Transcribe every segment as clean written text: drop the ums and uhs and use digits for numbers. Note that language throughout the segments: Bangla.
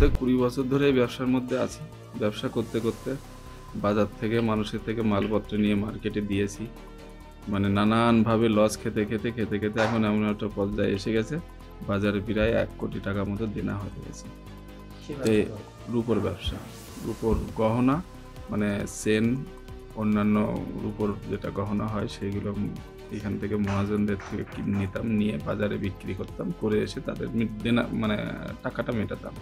বলতে 20 বছর ধরে এই ব্যবসার মধ্যে আছি। ব্যবসা করতে করতে বাজার থেকে মানুষের থেকে মালপত্র নিয়ে মার্কেটে দিয়েছি। মানে নানানভাবে লস খেতে খেতে এখন এমন একটা পর্যায়ে এসে গেছে, বাজারে প্রায় 1 কোটি টাকা মতো দেনা হয়ে গেছে। তো রূপোর ব্যবসা, রূপোর গহনা মানে চেন, অন্যান্য রূপোর যেটা গহনা হয় সেইগুলো এখান থেকে মহাজনদের থেকে নিতাম, নিয়ে বাজারে বিক্রি করতাম, করে এসে তাদের দেনা মানে টাকাটা মেটাতাম।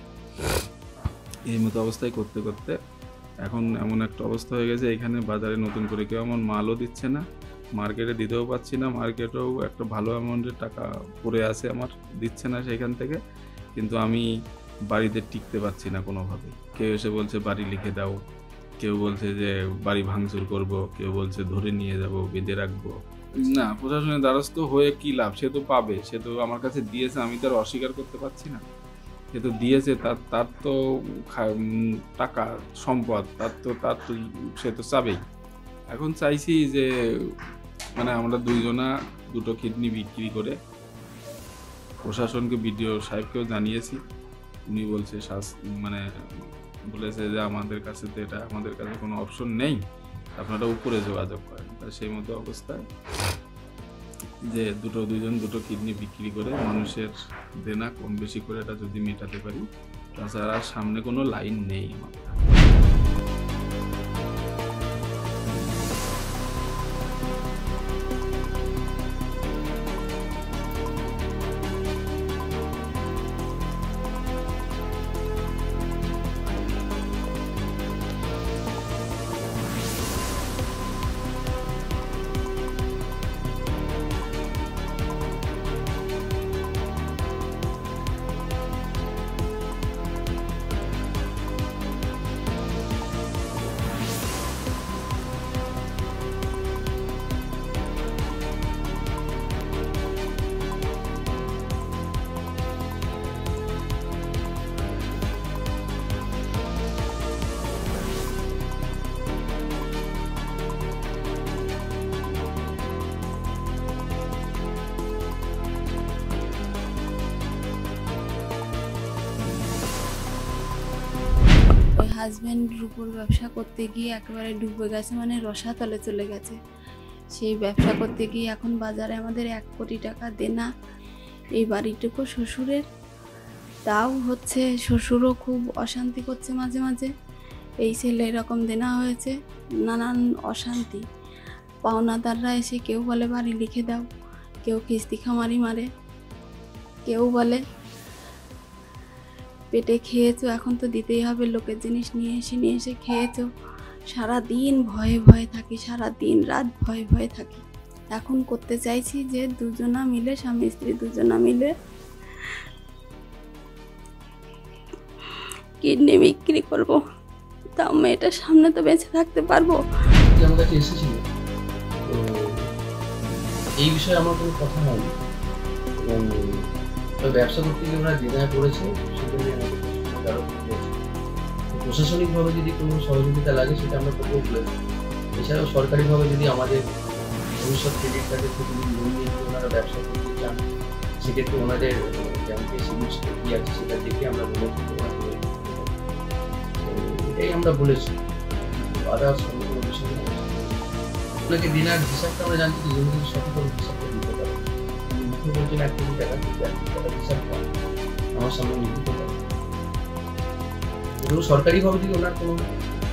এই মতো অবস্থায় করতে করতে এখন এমন একটা অবস্থা হয়ে গেছে, এখানে বাজারে নতুন করে কেউ আমার মালও দিচ্ছে না, মার্কেটে দিতেও পারছি না, মার্কেটেও একটা ভালো অ্যামাউন্টের টাকা পড়ে আছে আমার, দিচ্ছে না সেখান থেকে। কিন্তু আমি বাড়িতে টিকতে পারছি না কোনোভাবে। কেউ এসে বলছে বাড়ি লিখে দাও, কেউ বলছে যে বাড়ি ভাঙচুর করব, কেউ বলছে ধরে নিয়ে যাব, বেঁধে রাখবো। না, প্রশাসনের দ্বারস্থ হয়ে কি লাভ? সে তো পাবে, সে তো আমার কাছে দিয়েছে, আমি তো আর অস্বীকার করতে পারছি না। সে তো দিয়েছে, তার তো টাকা সম্পদ, তার তো সে তো চাবেই। এখন চাইছি যে মানে আমরা দুইজনা দুটো কিডনি বিক্রি করে, প্রশাসনকে বিডিও সাহেবকেও জানিয়েছি, উনি বলছে মানে বলেছে যে আমাদের কাছে তো এটা, আমাদের কাছে কোনো অপশন নেই, আপনারা উপরে যোগাযোগ করেন। তা সেই মতো অবস্থায় যে দুজন দুটো কিডনি বিক্রি করে মানুষের দেনা কম বেশি করে এটা যদি মেটাতে পারি, তাছাড়া সামনে কোনো লাইন নেই আমাদের। হাজব্যান্ড রূপোর ব্যবসা করতে গিয়ে একেবারে ডুবে গেছে, মানে রসাতলে চলে গেছে। সেই ব্যবসা করতে গিয়ে এখন বাজারে আমাদের 1 কোটি টাকা দেনা। এই বাড়িটুকু শ্বশুরের, তাও হচ্ছে শ্বশুরও খুব অশান্তি করছে মাঝে মাঝে। এই ছেলে এরকম দেনা হয়েছে, নানান অশান্তি। পাওনাদাররা এসে কেউ বলে বাড়ি লিখে দাও, কেউ কিস্তি খামারি মারে, কেউ বলে পেটে খেয়েছো, এখন তো দিতেই হবে, লোকের জিনিস নিয়ে এসে খেয়েছো। সারাদিন ভয়ে ভয়ে থাকি, সারাদিন রাত ভয়ে ভয়ে থাকি। এখন করতে চাইছি যে দুজনা মিলে, স্বামী স্ত্রী দুজনা মিলে কিডনি বিক্রি করবো, তাও মেয়েটার সামনে তো বেঁচে থাকতে পারবো। আমার কাছে এসেছিল, তো এই বিষয়ে আমার কোনো কথা হয়নি, এবং ব্যবসা করতে গিয়ে ওরা দ্বিধায় পড়েছে, সেজন্য আমাদের প্রশাসনিকভাবে যদি কোনো সহযোগিতা লাগে সেটা আমরা করবো বলেছি। এছাড়াও সরকারিভাবে যদি আমাদের ভবিষ্যৎ ক্রেডিট কার্ডের থেকে লোন নিয়ে ওনারা ব্যবসা করতে চান, সেক্ষেত্রে ওনাদের ব্যাংকে সিবিল স্কোর কি আছে সেটা দেখে আমরা লোনের করে এটাই আমরা বলেছি। বাধা কোনো বিষয় নেই। আপনাকে দিনার হিসাবটা আমরা জানতে চাই, যেমন সঠিক হিসাবটা দিতে পারে। মুখ্য বলছেন 1 কোটি টাকা, কিন্তু 1 কোটি টাকার হিসাবটা আমার সামনে লিখিত পারে। এবং সরকারিভাবে যদি ওনার কোনো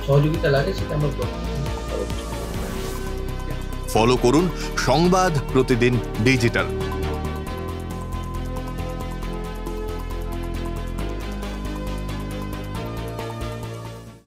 সহযোগিতা লাগে সেটা আমরা ফলো করুন সংবাদ প্রতিদিন ডিজিটাল।